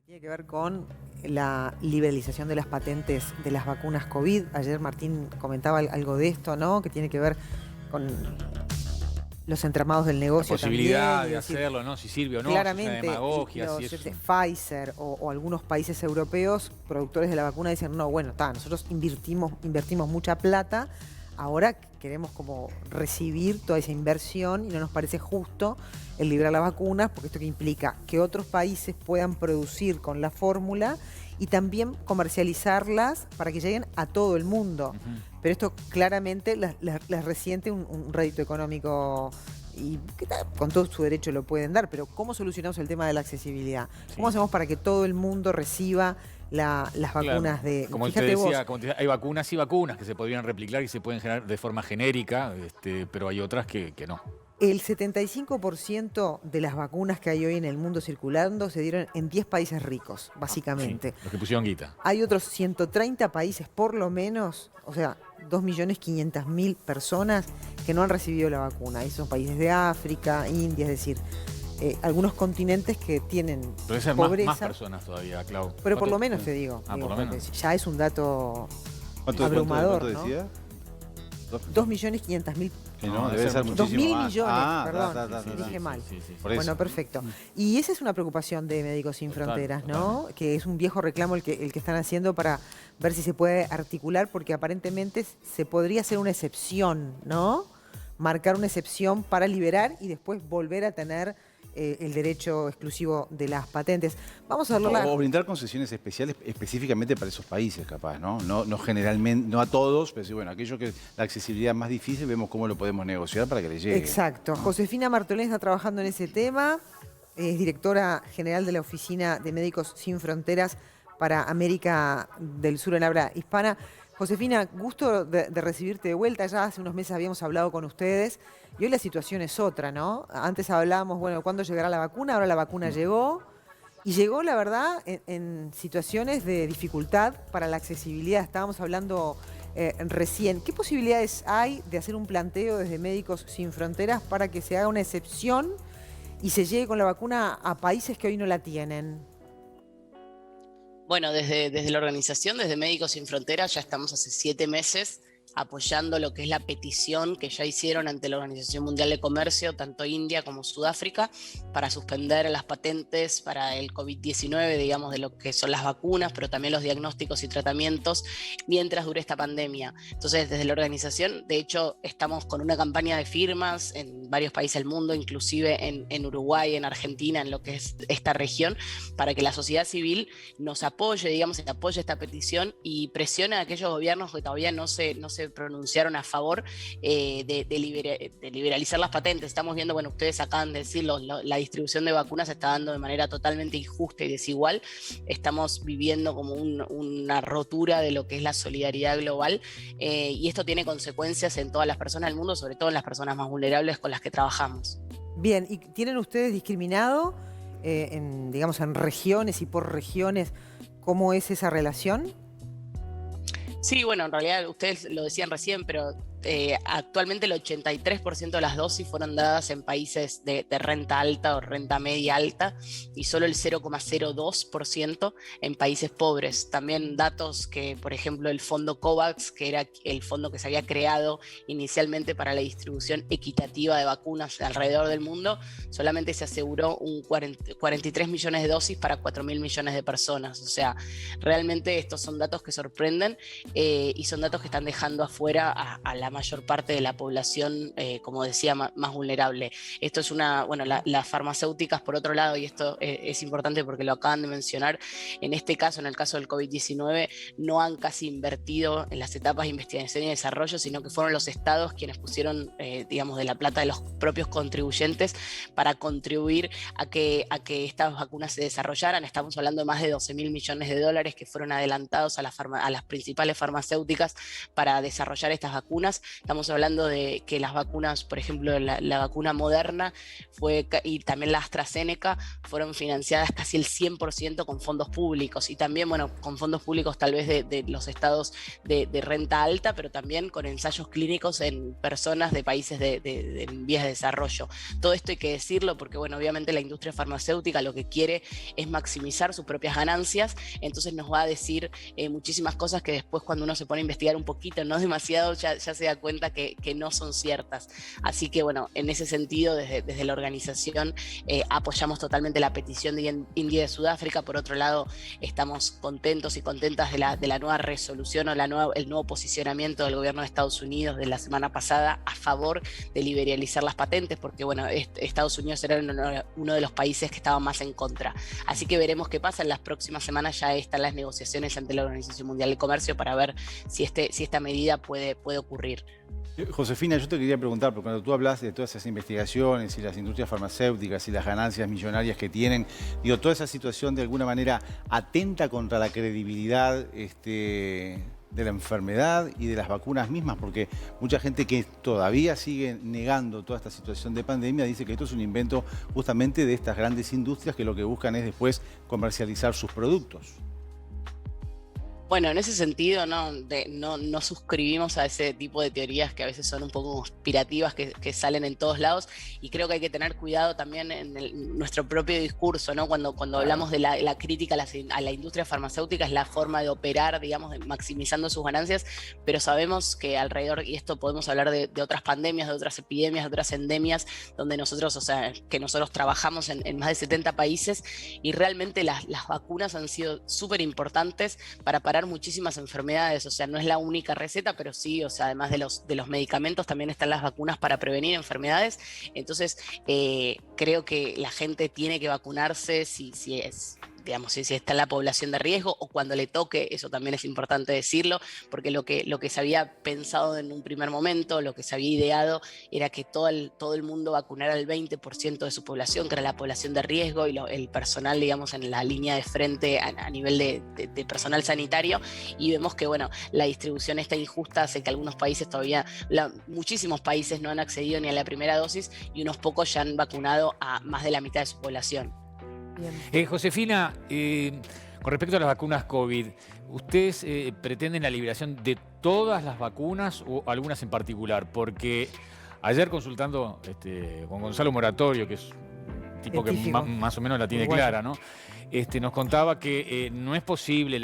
Tiene que ver con la liberalización de las patentes de las vacunas COVID. Ayer Martín comentaba algo de esto, ¿no? Que tiene que ver con los entramados del La negocio posibilidad también. de Es decir, hacerlo, ¿no? Si sirve o no, si es una claramente demagogia, si los es... Pfizer o algunos países europeos, productores de la vacuna, dicen, no, bueno, nosotros invertimos mucha plata, ahora queremos como recibir toda esa inversión y no nos parece justo el liberar las vacunas, porque esto que implica que otros países puedan producir con la fórmula y también comercializarlas para que lleguen a todo el mundo. Pero esto claramente les resiente un rédito económico y con todo su derecho lo pueden dar, pero ¿cómo solucionamos el tema de la accesibilidad? ¿Cómo hacemos para que todo el mundo reciba las vacunas de... Como te decía, hay vacunas y vacunas que se podrían replicar y se pueden generar de forma genérica, pero hay otras que no. El 75% de las vacunas que hay hoy en el mundo circulando se dieron en 10 países ricos, básicamente. Sí, los que pusieron guita. Hay otros 130 países, por lo menos, o sea, 2.500.000 personas que no han recibido la vacuna. Esos son países de África, India, es decir, algunos continentes que tienen Pero ser pobreza. más personas todavía, Clau. Pero por lo menos te digo. Por lo menos. Ya es un dato abrumador, ¿Cuánto decía? 2.500.000. No, debe ser muchísimo 2.000 más. millones, perdón, dije mal. Sí. Bueno, perfecto. Y esa es una preocupación de Médicos Sin Fronteras, ¿no? Que es un viejo reclamo el que están haciendo para ver si se puede articular, porque aparentemente se podría hacer una excepción, ¿no? Marcar una excepción para liberar y después volver a tener el derecho exclusivo de las patentes. Vamos a hablar... O brindar concesiones especiales específicamente para esos países, capaz, ¿no? No generalmente, no a todos, pero sí, bueno, aquellos que la accesibilidad es más difícil, vemos cómo lo podemos negociar para que le llegue. Exacto. Josefina Martolén está trabajando en ese tema, es directora general de la Oficina de Médicos Sin Fronteras para América del Sur en habla hispana. Josefina, gusto de recibirte de vuelta. Ya hace unos meses habíamos hablado con ustedes y hoy la situación es otra, ¿no? Antes hablábamos, bueno, ¿cuándo llegará la vacuna? Ahora la vacuna llegó. Y llegó, la verdad, en situaciones de dificultad para la accesibilidad. Estábamos hablando recién. ¿Qué posibilidades hay de hacer un planteo desde Médicos Sin Fronteras para que se haga una excepción y se llegue con la vacuna a países que hoy no la tienen? Bueno, desde la organización, desde Médicos Sin Fronteras, ya estamos hace 7 meses apoyando lo que es la petición que ya hicieron ante la Organización Mundial de Comercio, tanto India como Sudáfrica, para suspender las patentes para el COVID-19, digamos, de lo que son las vacunas, pero también los diagnósticos y tratamientos mientras dure esta pandemia. Entonces, desde la organización, de hecho, estamos con una campaña de firmas en varios países del mundo, inclusive en Uruguay, en Argentina, en lo que es esta región, para que la sociedad civil nos apoye, digamos, apoye esta petición y presione a aquellos gobiernos que todavía no se pronunciaron a favor de liberalizar las patentes. Estamos viendo, bueno, ustedes acaban de decirlo, la distribución de vacunas se está dando de manera totalmente injusta y desigual. Estamos viviendo como una rotura de lo que es la solidaridad global y esto tiene consecuencias en todas las personas del mundo, sobre todo en las personas más vulnerables con las que trabajamos. Bien, ¿y tienen ustedes discriminado, digamos, en regiones y por regiones, cómo es esa relación? Sí, bueno, en realidad ustedes lo decían recién, pero actualmente el 83% de las dosis fueron dadas en países de renta alta o renta media alta y solo el 0,02% en países pobres. También datos que, por ejemplo, el fondo COVAX, que era el fondo que se había creado inicialmente para la distribución equitativa de vacunas alrededor del mundo, solamente se aseguró 43 millones de dosis para 4.000 millones de personas. O sea, realmente estos son datos que sorprenden y son datos que están dejando afuera a la mayor parte de la población, como decía, más vulnerable. Esto es las farmacéuticas, por otro lado, y esto es importante porque lo acaban de mencionar, en este caso, en el caso del COVID-19, no han casi invertido en las etapas de investigación y desarrollo, sino que fueron los estados quienes pusieron, digamos, de la plata de los propios contribuyentes para contribuir a que estas vacunas se desarrollaran. Estamos hablando de más de 12.000 millones de dólares que fueron adelantados a las principales farmacéuticas para desarrollar estas vacunas. vacunas. Estamos hablando de que las vacunas, por ejemplo, la vacuna Moderna y también la AstraZeneca fueron financiadas casi el 100% con fondos públicos, y también, bueno, con fondos públicos tal vez de los estados de renta alta, pero también con ensayos clínicos en personas de países en vías de desarrollo. Todo esto hay que decirlo porque, bueno, obviamente la industria farmacéutica lo que quiere es maximizar sus propias ganancias, entonces nos va a decir muchísimas cosas que después, cuando uno se pone a investigar un poquito, no demasiado, ya se da cuenta que no son ciertas. Así que, bueno, en ese sentido, desde la organización apoyamos totalmente la petición de India y de Sudáfrica. Por otro lado, estamos contentos y contentas de la nueva resolución o el nuevo posicionamiento del gobierno de Estados Unidos de la semana pasada a favor de liberalizar las patentes, porque, bueno, Estados Unidos era uno de los países que estaba más en contra. Así que veremos qué pasa. En las próximas semanas ya están las negociaciones ante la Organización Mundial del Comercio para ver si esta medida puede ocurrir. Josefina, yo te quería preguntar, porque cuando tú hablas de todas esas investigaciones y las industrias farmacéuticas y las ganancias millonarias que tienen, digo, toda esa situación de alguna manera atenta contra la credibilidad de la enfermedad y de las vacunas mismas, porque mucha gente que todavía sigue negando toda esta situación de pandemia dice que esto es un invento justamente de estas grandes industrias que lo que buscan es después comercializar sus productos. Bueno, en ese sentido no suscribimos a ese tipo de teorías que a veces son un poco conspirativas, que salen en todos lados, y creo que hay que tener cuidado también en nuestro propio discurso, ¿no? Cuando hablamos de la crítica a la industria farmacéutica, es la forma de operar, digamos, maximizando sus ganancias, pero sabemos que alrededor, y esto podemos hablar de otras pandemias, de otras epidemias, de otras endemias, donde nosotros trabajamos en más de 70 países, y realmente las vacunas han sido súper importantes para parar muchísimas enfermedades. O sea, no es la única receta, pero sí, o sea, además de los medicamentos, también están las vacunas para prevenir enfermedades. Entonces, creo que la gente tiene que vacunarse si está en la población de riesgo, o cuando le toque. Eso también es importante decirlo, porque lo que se había pensado en un primer momento, lo que se había ideado, era que todo el mundo vacunara el 20% de su población, que era la población de riesgo, y el personal, digamos, en la línea de frente a nivel de personal sanitario, y vemos que, bueno, la distribución está injusta, hace que algunos países todavía, muchísimos países no han accedido ni a la primera dosis, y unos pocos ya han vacunado a más de la mitad de su población. Josefina, con respecto a las vacunas COVID, ¿ustedes pretenden la liberación de todas las vacunas o algunas en particular? Porque ayer, consultando con Gonzalo Moratorio, que es un tipo que más o menos la tiene clara, ¿no? Nos contaba que no es posible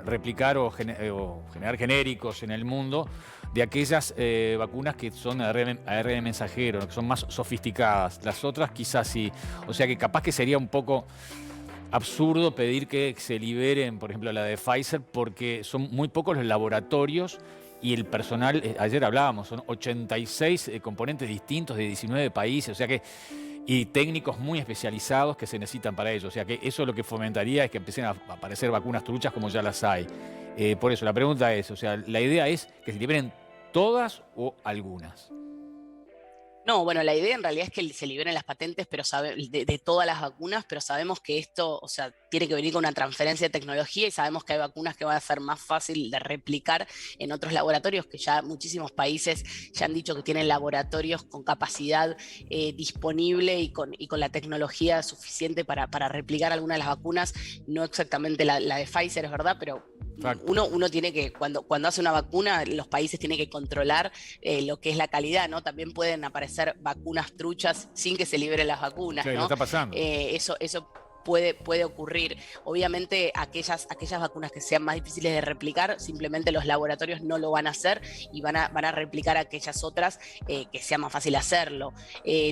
replicar o generar genéricos en el mundo de aquellas vacunas que son ARN mensajero, que son más sofisticadas. Las otras quizás sí. O sea que capaz que sería un poco absurdo pedir que se liberen, por ejemplo, la de Pfizer, porque son muy pocos los laboratorios y el personal. Ayer hablábamos, son 86 componentes distintos de 19 países, o sea que, y técnicos muy especializados que se necesitan para ello. O sea que eso lo que fomentaría es que empiecen a aparecer vacunas truchas como ya las hay. Por eso la pregunta es, o sea, la idea es que se liberen todas o algunas. No, bueno, la idea en realidad es que se liberen las patentes, pero de todas las vacunas, pero sabemos que esto, o sea, tiene que venir con una transferencia de tecnología, y sabemos que hay vacunas que van a ser más fácil de replicar en otros laboratorios, que ya muchísimos países ya han dicho que tienen laboratorios con capacidad disponible y con la tecnología suficiente para replicar algunas de las vacunas. No exactamente la de Pfizer, es verdad, pero uno tiene que, cuando hace una vacuna, los países tienen que controlar lo que es la calidad, ¿no? También pueden aparecer vacunas truchas sin que se liberen las vacunas, sí, ¿no? Está pasando. Eso puede ocurrir. Obviamente, aquellas vacunas que sean más difíciles de replicar, simplemente los laboratorios no lo van a hacer, y van a replicar aquellas otras que sea más fácil hacerlo.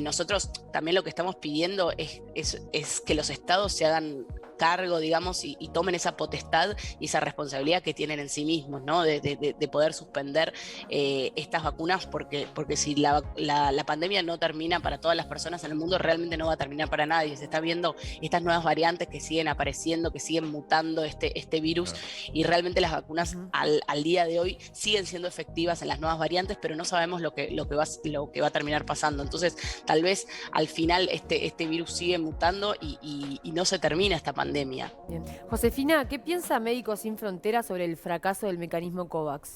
Nosotros también lo que estamos pidiendo es que los estados se hagan cargo, digamos, y tomen esa potestad y esa responsabilidad que tienen en sí mismos, ¿no? De poder suspender estas vacunas, porque si la pandemia no termina para todas las personas en el mundo, realmente no va a terminar para nadie. Se está viendo estas nuevas variantes que siguen apareciendo, que siguen mutando este virus, y realmente las vacunas al día de hoy siguen siendo efectivas en las nuevas variantes, pero no sabemos lo que va a terminar pasando. Entonces, tal vez al final este virus sigue mutando y no se termina esta pandemia. Bien. Josefina, ¿qué piensa Médicos Sin Fronteras sobre el fracaso del mecanismo COVAX?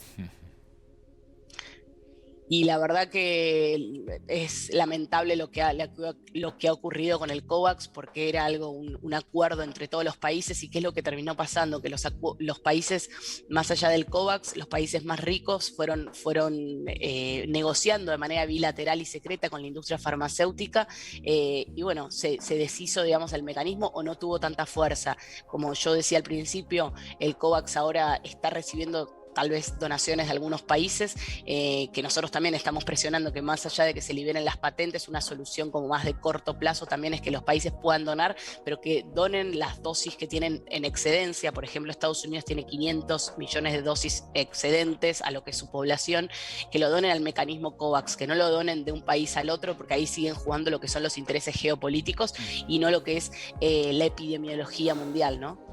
Y la verdad que es lamentable lo que ha ocurrido con el COVAX, porque era un acuerdo entre todos los países. ¿Y qué es lo que terminó pasando? Que los países, más allá del COVAX, los países más ricos fueron negociando de manera bilateral y secreta con la industria farmacéutica, y bueno, se deshizo, digamos, el mecanismo, o no tuvo tanta fuerza. Como yo decía al principio, el COVAX ahora está recibiendo tal vez donaciones de algunos países, que nosotros también estamos presionando que, más allá de que se liberen las patentes, una solución como más de corto plazo también es que los países puedan donar, pero que donen las dosis que tienen en excedencia. Por ejemplo, Estados Unidos tiene 500 millones de dosis excedentes a lo que es su población, que lo donen al mecanismo COVAX, que no lo donen de un país al otro, porque ahí siguen jugando lo que son los intereses geopolíticos y no lo que es la epidemiología mundial, ¿no?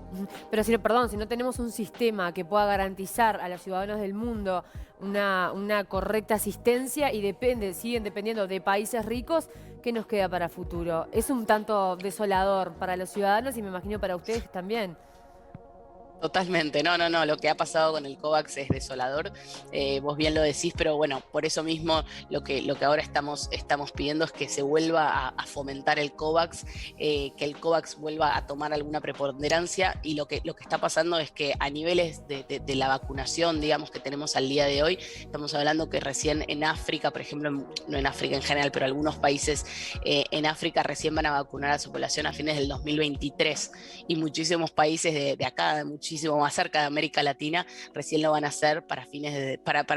Pero si no tenemos un sistema que pueda garantizar a los ciudadanos del mundo una correcta asistencia y siguen dependiendo de países ricos, ¿qué nos queda para futuro? Es un tanto desolador para los ciudadanos y me imagino para ustedes también. Totalmente, no, lo que ha pasado con el COVAX es desolador, vos bien lo decís, pero bueno, por eso mismo lo que ahora estamos pidiendo es que se vuelva a fomentar el COVAX, que el COVAX vuelva a tomar alguna preponderancia, y lo que está pasando es que a niveles de la vacunación, digamos, que tenemos al día de hoy, estamos hablando que recién en África, por ejemplo, no en África en general, pero algunos países en África recién van a vacunar a su población a fines del 2023, y muchísimos países de acá, muchísimo más cerca de América Latina, recién lo van a hacer para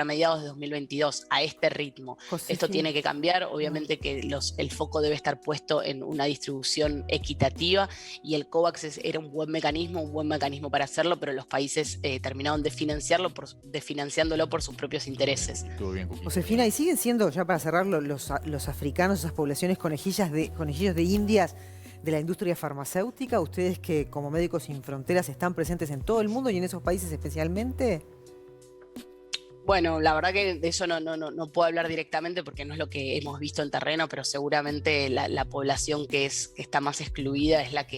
mediados de 2022, a este ritmo. Josefina. Esto tiene que cambiar, obviamente que el foco debe estar puesto en una distribución equitativa, y el COVAX era un buen mecanismo para hacerlo, pero los países terminaron desfinanciándolo por sus propios intereses. Estuvo bien, Cuqui. Josefina, ¿y siguen siendo, ya para cerrarlo, los africanos, esas poblaciones conejillos de indias de la industria farmacéutica? Ustedes que como Médicos Sin Fronteras están presentes en todo el mundo y en esos países especialmente. Bueno, la verdad que de eso no puedo hablar directamente porque no es lo que hemos visto en terreno, pero seguramente la población que está más excluida es la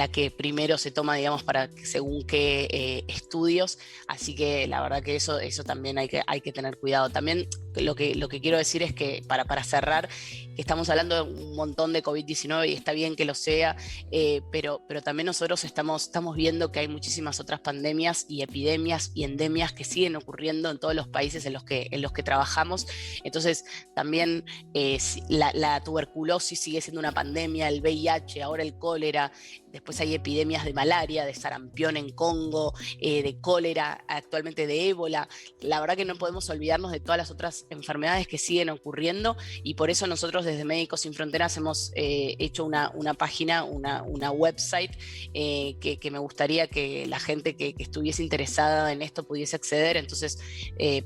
que primero se toma, digamos, para según qué estudios. Así que la verdad que eso también hay que tener cuidado. También lo que quiero decir es que, para cerrar, que estamos hablando de un montón de COVID-19 y está bien que lo sea, pero también nosotros estamos viendo que hay muchísimas otras pandemias y epidemias y endemias que siguen ocurriendo en todos los países en los que trabajamos. Entonces también la tuberculosis sigue siendo una pandemia, el VIH, ahora el cólera. Después hay epidemias de malaria, de sarampión en Congo, de cólera, actualmente de ébola. La verdad que no podemos olvidarnos de todas las otras enfermedades que siguen ocurriendo, y por eso nosotros desde Médicos Sin Fronteras hemos hecho una página, una website, que me gustaría que la gente que estuviese interesada en esto pudiese acceder. Entonces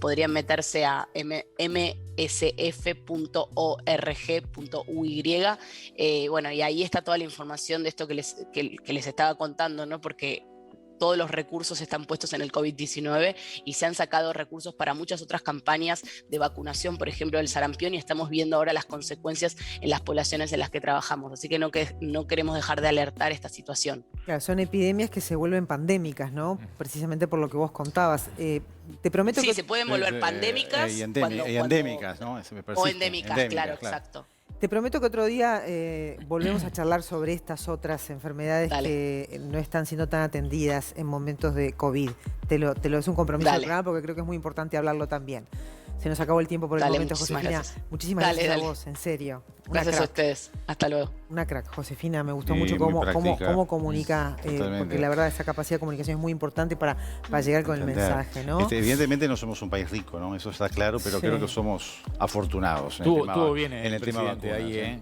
podrían meterse a msf.org.uy, bueno, y ahí está toda la información de esto que les estaba contando, ¿no? Porque todos los recursos están puestos en el COVID-19 y se han sacado recursos para muchas otras campañas de vacunación, por ejemplo, del sarampión, y estamos viendo ahora las consecuencias en las poblaciones en las que trabajamos. Así que no queremos dejar de alertar esta situación. Claro, son epidemias que se vuelven pandémicas, ¿no? Precisamente por lo que vos contabas. Te prometo sí, que... se pueden volver pandémicas. Y endémicas, ¿no? Eso me parece. O endémicas, claro, exacto. Te prometo que otro día volvemos a charlar sobre estas otras enfermedades que no están siendo tan atendidas en momentos de COVID. Te lo es un compromiso del programa porque creo que es muy importante hablarlo también. Se nos acabó el tiempo por el momento, Josefina. Muchísimas gracias a vos, en serio. Gracias a ustedes. Hasta luego. Una crack, Josefina. Me gustó mucho cómo comunica, porque la verdad esa capacidad de comunicación es muy importante para llegar con el mensaje, ¿no? Evidentemente no somos un país rico, ¿no? Eso está claro, pero creo que somos afortunados. Estuvo bien en el tema presidente vacunas, ahí, ¿eh?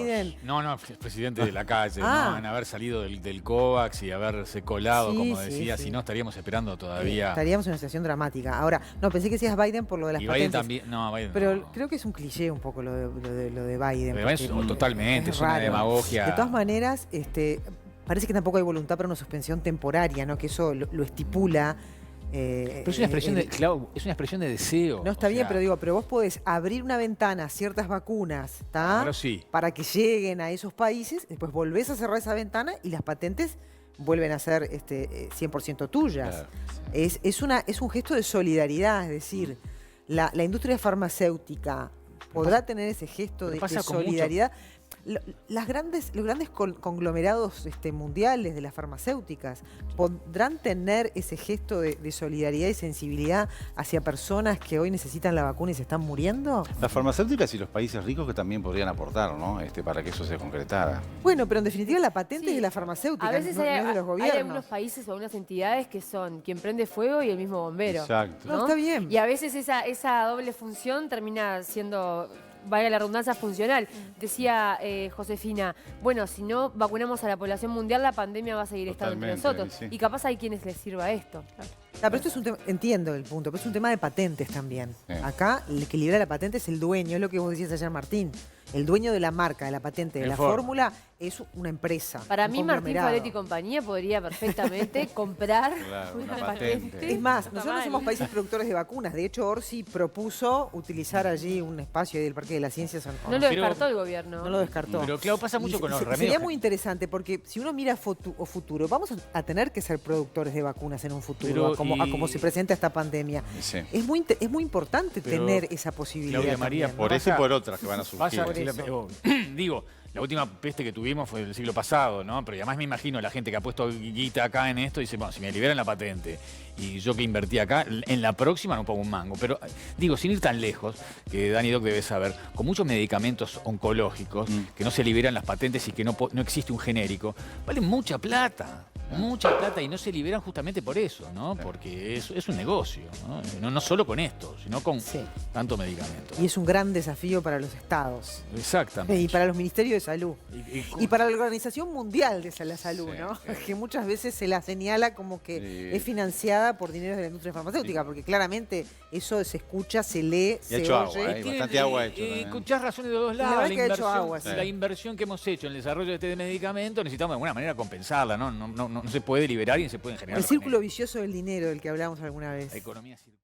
Biden. No, es presidente de la calle, ¿no? En haber salido del COVAX y haberse colado, como decía, si no estaríamos esperando todavía. Estaríamos en una situación dramática. Ahora, no, pensé que decías Biden por lo de las patentes. Biden también, no, Biden pero no. creo que es un cliché un poco lo de Biden. Totalmente, es una demagogia. De todas maneras, parece que tampoco hay voluntad para una suspensión temporaria, ¿no? Que eso lo estipula. Pero es una expresión de deseo. No, está bien, pero vos podés abrir una ventana a ciertas vacunas, ¿está? Pero sí. Para que lleguen a esos países, después volvés a cerrar esa ventana y las patentes vuelven a ser 100% tuyas. Claro. Es un gesto de solidaridad, es decir, la industria farmacéutica podrá tener ese gesto Pero de pasa con mucho- solidaridad. Los grandes conglomerados mundiales de las farmacéuticas podrán tener ese gesto de solidaridad y sensibilidad hacia personas que hoy necesitan la vacuna y se están muriendo. Las farmacéuticas y los países ricos que también podrían aportar, ¿no? Para que eso se concretara. Bueno, pero en definitiva la patente Sí. es de la farmacéutica, A veces no es de los hay gobiernos. algunos países o algunas entidades que son quien prende fuego y el mismo bombero. Exacto. No, está bien. Y a veces esa doble función termina siendo, valga la redundancia, funcional. Decía Josefina, bueno, si no vacunamos a la población mundial, la pandemia va a seguir estando entre Totalmente, nosotros. sí. Y capaz hay quienes les sirva esto. Pero esto es un tema, entiendo el punto, pero es un tema de patentes también. Sí. Acá el que libera la patente es el dueño, es lo que vos decías ayer, Martín. El dueño de la marca, de la patente, de El la Ford. fórmula, es una empresa. Para un mí, Martín conglomerado. Fabretti y compañía podría perfectamente comprar Claro, una una patente. patente. Es más, Está nosotros mal. somos países productores de vacunas. De hecho, Orsi propuso utilizar allí un espacio del Parque de las Ciencias. No lo Pero- descartó el gobierno. No lo descartó. Pero claro, pasa mucho Y con los remedios. Sería muy interesante porque si uno mira futuro, vamos a tener que ser productores de vacunas en un futuro, Pero, a como y- se presenta esta pandemia. Sí. Es muy importante Pero, tener esa posibilidad. Claudia María, también, ¿no? Por eso y por otras que van a surgir. Pasa, Por eso. digo, la última peste que tuvimos fue el siglo pasado, ¿no? Pero además me imagino la gente que ha puesto guita acá en esto y dice, bueno, si me liberan la patente y yo que invertí acá, en la próxima no pongo un mango. Pero digo, sin ir tan lejos, que Dani Doc debe saber, con muchos medicamentos oncológicos que no se liberan las patentes y que no existe un genérico, valen mucha plata. Mucha plata y no se liberan justamente por eso, ¿no? Porque es un negocio, ¿no? No solo con esto, sino con Sí. tanto medicamento. Y es un gran desafío para los estados. Exactamente. Y para los ministerios de salud. Y Y para la Organización Mundial de la Salud, Sí, ¿no? sí. Que muchas veces se la señala como que Sí. es financiada por dinero de la industria farmacéutica, porque claramente eso se escucha, se lee, Y se ha hecho oye. agua, ¿eh? bastante agua ha hecho también. Escuchás razones de dos La lados. verdad que ha hecho agua, sí. La inversión que hemos hecho en el desarrollo de este medicamento necesitamos de alguna manera compensarla, ¿no? No se puede liberar y se pueden generar. El los círculo genéricos. vicioso del dinero del que hablamos alguna vez. La economía circular.